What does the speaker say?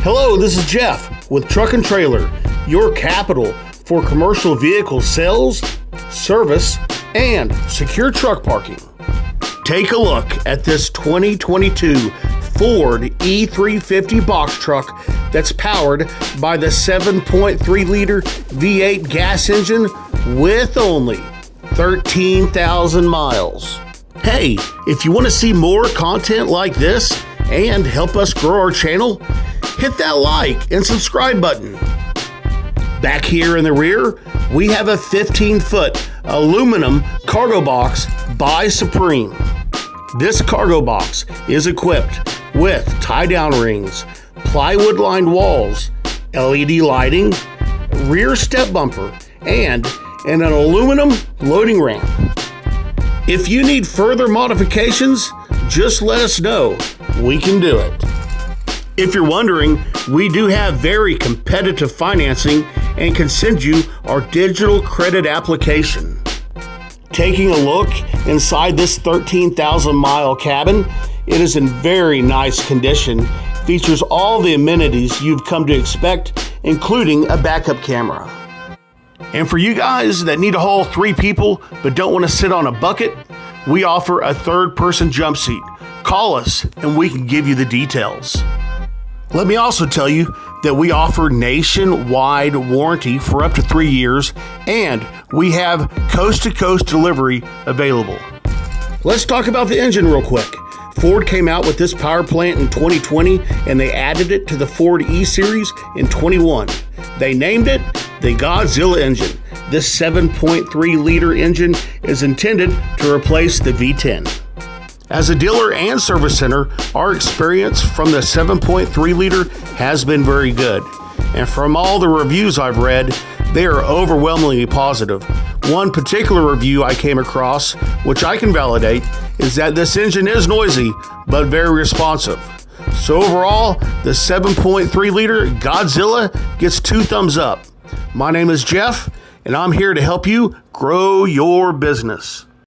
Hello, this is Jeff with Truck and Trailer, your capital for commercial vehicle sales, service, and secure truck parking. Take a look at this 2022 Ford E350 box truck that's powered by the 7.3-liter V8 gas engine with only 13,000 miles. Hey, if you want to see more content like this and help us grow our channel, hit that like and subscribe button. Back here in the rear, we have a 15-foot aluminum cargo box by Supreme. This cargo box is equipped with tie-down rings, plywood-lined walls, LED lighting, rear step bumper, and an aluminum loading ramp. If you need further modifications, just let us know. We can do it. If you're wondering, we do have very competitive financing and can send you our digital credit application. Taking a look inside this 13,000-mile cabin, it is in very nice condition, features all the amenities you've come to expect, including a backup camera. And for you guys that need to haul 3 people but don't want to sit on a bucket, we offer a third-person jump seat. Call us and we can give you the details. Let me also tell you that we offer nationwide warranty for up to 3 years, and we have coast-to-coast delivery available. Let's talk about the engine real quick. Ford came out with this power plant in 2020, and they added it to the Ford E-Series in 21. They named it the Godzilla engine. This 7.3-liter engine is intended to replace the V10. As a dealer and service center, our experience from the 7.3-liter has been very good. And from all the reviews I've read, they are overwhelmingly positive. One particular review I came across, which I can validate, is that this engine is noisy, but very responsive. So overall, the 7.3-liter Godzilla gets 2 thumbs up. My name is Jeff, and I'm here to help you grow your business.